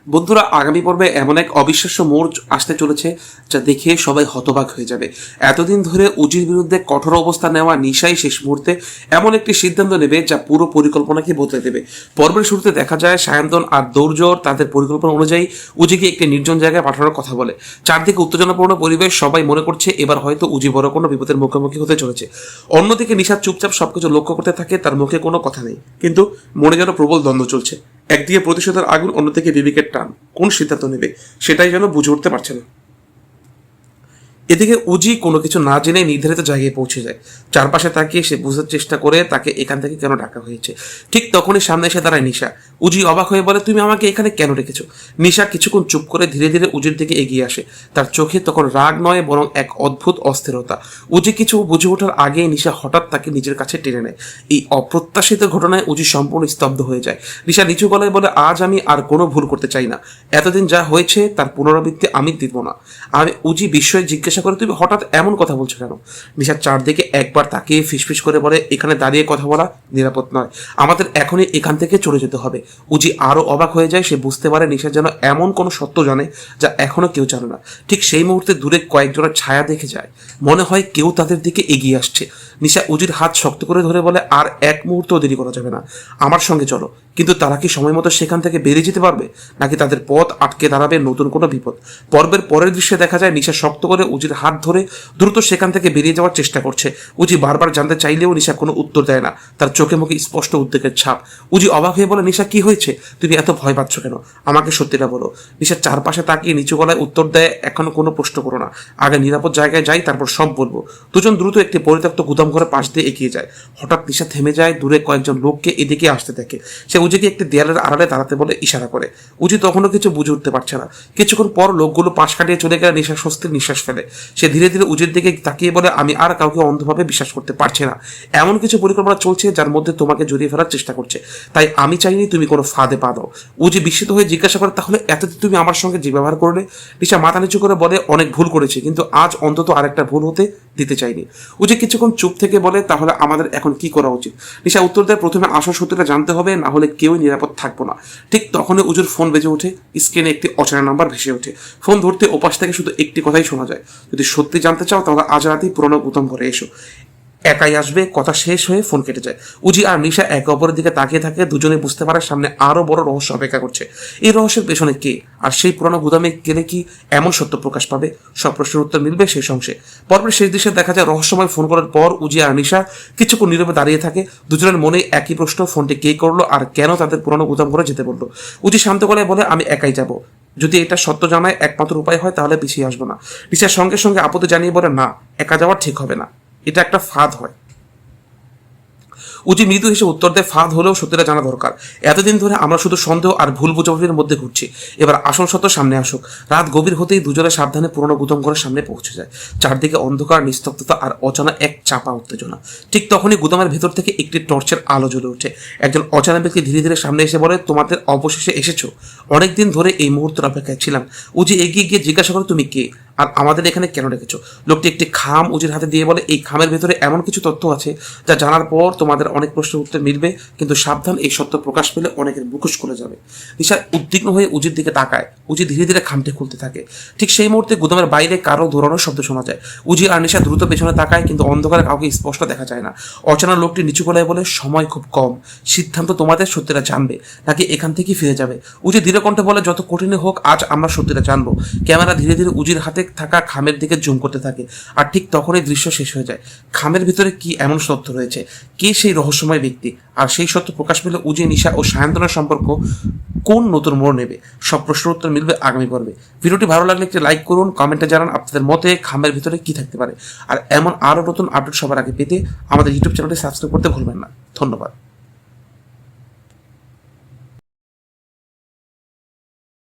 বন্ধুরা, আগামী পর্বে এমন এক অবিশ্বাস্য মোড় আসতে চলেছে যা দেখে সবাই হতবাক হয়ে যাবে। এতদিন ধরে উজির বিরুদ্ধে কঠোর অবস্থান নেওয়া নিশাই শেষ মুহূর্তে এমন একটি সিদ্ধান্ত নেবে যা পুরো পরিকল্পনাকে বদলে দেবে। পর্বের শুরুতে দেখা যায় সায়ন্তন আর দৌর্যর তাদের পরিকল্পনা অনুযায়ী উজিকে একটি নির্জন জায়গায় পাঠানোর কথা বলে। চারদিকে উত্তেজনাপূর্ণ পরিবেশ, সবাই মনে করছে এবার হয়তো উজি বড় কোনো বিপদের মুখোমুখি হতে চলেছে। অন্যদিকে নিশা চুপচাপ সবকিছু লক্ষ্য করতে থাকে, তার মুখে কোনো কথা নেই, কিন্তু মনে যেন প্রবল দ্বন্দ্ব চলছে। একদিকে প্রতিশোধের আগুন, অন্যদিকে বিবেকের টান। কোন সিদ্ধান্ত নেবে সেটাই যেন বুঝে উঠতে পারছে না। এদিকে উজি কোনো কিছু না জেনে নির্ধারিত জায়গায় পৌঁছে যায়। চারপাশে তাকিয়ে সে বুঝার চেষ্টা করে তাকে এখান থেকে কেন ডাকা হয়েছে। ঠিক তখনই সামনে এসে দাঁড়ায় নিশা। উজি অবাক হয়ে বলে, তুমি আমাকে এখানে কেন রেখেছো? নিশা কিছুক্ষণ চুপ করে ধীরে ধীরে উজির দিকে এগিয়ে আসে। তার চোখে তখন রাগ নয়, বরং এক অদ্ভুত অস্থিরতা। উজি কিছু বুঝে ওঠার আগে নিশা হঠাৎ তাকে নিজের কাছে টেনে নেয়। এই অপ্রত্যাশিত ঘটনায় উজি সম্পূর্ণ স্তব্ধ হয়ে যায়। নিশা নিচু গলায় বলে, আজ আমি আর কোনো ভুল করতে চাই না। এতদিন যা হয়েছে তার পুনরাবৃত্তি আমি দিব না। আমি উজি বিস্ময়ে জিজ্ঞাসা করে, তুমি হঠাৎ এমন কথা বলছো কেন? নিশার চারদিকে একবার তাকিয়ে ফিসফিস করে বলে, এখানে দাঁড়িয়ে কথা বলা নিরাপদ নয়, আমাদের এখনই এখান থেকে চলে যেতে হবে। উজি আরো অবাক হয়ে যায়। সে বুঝতে পারে নিশা যেন এমন কোনো সত্য জানে যা এখনো কেউ জানে না। ঠিক সেই মুহূর্তে দূরে কয়েকজনের ছায়া দেখে যায়। মনে হয় কেউ তাদের দিকে এগিয়ে আসছে। নিশা উজির হাত শক্ত করে ধরে বলে, আর এক মুহূর্ত দেরি করা যাবে না, আমার সঙ্গে চলো। কিন্তু তারা কি সময় মতো সেখান থেকে বেরিয়ে যেতে পারবে, নাকি তাদের পথ আটকে দাঁড়াবে নতুন কোনো বিপদ? পর্বের পরের দৃশ্যে দেখা যায় নিশা শক্ত করে উজির হাত ধরে দ্রুত সেখান থেকে বেরিয়ে যাওয়ার চেষ্টা করছে। উজি বারবার জানতে চাইলেও নিশা কোনো উত্তর দেয় না। তার চোখে মুখে স্পষ্ট উদ্বেগের ছাপ। উজি অবাক হয়ে বলে, নিশা কি হয়েছে? তুমি এত ভয় পাচ্ছ কেন? আমাকে সত্যিটা বলো। নিশা চারপাশে তাকিয়ে নিচু গলায় উত্তর দেয়, এখনো কোনো প্রশ্ন করো না, আগে নিরাপদ জায়গায় যাই, তারপর সব বলবো। দুজন দ্রুত একটি পরিত্যক্ত গুদাম ঘরের পাশ দিয়ে এগিয়ে যায়। হঠাৎ নিশা থেমে যায়, দূরে কয়েকজন লোককে এদিকে আসতে দেখে। সে উজিকে একটি দেয়ালের আড়ালে দাঁড়াতে বলে ইশারা করে। উজি তখনও কিছু বুঝে উঠতে পারছে না। কিছুক্ষণ পর লোকগুলো পাশ কাটিয়ে চলে গেলে নিশা স্বস্তির নিঃশ্বাস ফেলে। সে ধীরে ধীরে উজির দিকে তাকিয়ে বলে, আমি আর কাউকে অন্ধভাবে বিশ্বাস করতে পারছি না। এমন কিছু পরিকল্পনা চলছে যার মধ্যে তোমাকে জড়িয়ে ফেলার চেষ্টা করছে, তাই আমি চাইনি তুমি কোনো ফাঁদে পা দাও। উজি বিস্মিত হয়ে জিজ্ঞাসা করে, তাহলে এতদিন তুমি আমার সঙ্গে যে ব্যবহার করলে? নিশা মাথা নিচু করে বলে, অনেক ভুল করেছি, কিন্তু আজ অন্তত আরেকটা ভুল হতে দিতে চাইনি। উজি কিছুক্ষণ চুপ থেকে বলে, তাহলে আমাদের এখন কি করা উচিত? নিশা উত্তর দেয়, প্রথমে আসল সত্যিটা জানতে হবে, না হলে কেউই নিরাপদ থাকবো না। ঠিক তখনই উজুর ফোন বেজে ওঠে। স্ক্রিনে একটি অচেনা নাম্বার ভেসে ওঠে। ফোন ধরতে ওপাশ থেকে শুধু একটি কথাই শোনা যায়, যদি সত্যি জানতে চাও তাহলে আজ রাতেই পুরনো গুদাম ঘরে এসো, একাই আসবে। কথা শেষ হয়ে ফোন কেটে যায়। উজি আর নিশা একে অপরের দিকে তাকিয়ে থাকে। দুজনে বুঝতে পারে সামনে আরো বড় রহস্য অপেক্ষা করছে। এই রহস্যের পেছনে কে, আর সেই পুরনো গুদামে গেলে কি এমন সত্য প্রকাশ পাবে? সব প্রশ্নের উত্তর মিলবে শেষ অংশে। পর্বের শেষ দৃশ্যে দেখা যায় রহস্যময় ফোন করার পর উজি আর নিশা কিছুক্ষণ নীরবে দাঁড়িয়ে থাকে। দুজনের মনে একই প্রশ্ন, ফোনটি কে করলো আর কেন তাদের পুরনো গুদাম ঘরে যেতে বললো? উজি শান্ত গলায় বলে, আমি একাই যাব। যদি এটা সত্য জানায় একমাত্র উপায় হয় তাহলে পিছিয়ে আসবো না। নিশার সঙ্গে সঙ্গে আপত্তি জানিয়ে বলে, না, একা যাওয়া ঠিক হবে না, এটা একটা ফাঁদ হয়। উজি মৃদু হেসে উত্তর দেয়, ফাঁদ হলেও সত্যিটা জানা দরকার। এতদিন ধরে আমরা শুধু সন্দেহ আর ভুল বোঝাবুঝির মধ্যে ঘুরছি, এবার আসল সত্য সামনে আসুক। রাত গভীর হতেই দুজনে সাবধানে পুরনো গুদাম ঘরের সামনে পৌঁছে যায়। চারদিকে অন্ধকার, নিস্তব্ধতা আর অজানা এক চাপা উত্তেজনা। ঠিক তখনই গুদামের ভেতর থেকে একটি টর্চের আলো জ্বলে ওঠে। একজন অজানা ব্যক্তি ধীরে ধীরে সামনে এসে বলে, তোমাদের অবশেষে এসেছো, অনেকদিন ধরে এই মুহূর্তের অপেক্ষায় ছিলাম। উজি এগিয়ে গিয়ে জিজ্ঞাসা করে, তুমি কে আর আমাদের এখানে কেন রেখেছো? লোকটি একটি খাম উজির হাতে দিয়ে বলে, এই খামের ভেতরে এমন কিছু তথ্য আছে যা জানার পর তোমাদের অনেক প্রশ্নের উত্তর মিলবে, কিন্তু সাবধান, এই সত্য প্রকাশ পেলে অনেকের মুখোশ খুলে যাবে। নিশা উদ্বিগ্ন হয়ে উজির দিকে তাকায়। উজি ধীরে ধীরে খামটি খুলতে থাকে। ঠিক সেই মুহূর্তে গুদামের বাইরে কারো দৌড়ানোর শব্দ শোনা যায়। উজি আর নিশা দ্রুত পেছনে তাকায়, কিন্তু অন্ধকারে কাউকে স্পষ্ট দেখা যায় না। অচেনা লোকটি নিচু গলায় বলে, সময় খুব কম, সিদ্ধান্ত তোমাদের সত্যিটা জানবে নাকি এখান থেকে ফিরে যাবে। উজি ধীরে কণ্ঠে বলে, যত কঠিনই হোক আজ আমরা সত্যিটা জানবো। ক্যামেরা ধীরে ধীরে উজির হাতে থাকা খামের দিকে জুম করতে থাকে। আর ঠিক তখনই দৃশ্য শেষ হয়ে যায়। খামের ভিতরে কি এমন তথ্য রয়েছে? কে সেই রহস্যময় ব্যক্তি? আর সেই সত্য প্রকাশ পেলে উজি, নিশা ও সায়ন্তনের সম্পর্ক কোন নতুন মোড় নেবে? সব প্রশ্নের উত্তর মিলবে আগামী পর্বে। ভিডিওটি ভালো লাগলে একটি লাইক করুন, কমেন্টে জানান আপনাদের মতে খামের ভিতরে কি থাকতে পারে। আর এমন আরও নতুন আপডেট সবার আগে পেতে আমাদের ইউটিউব চ্যানেলটি সাবস্ক্রাইব করতে ভুলবেন না। ধন্যবাদ।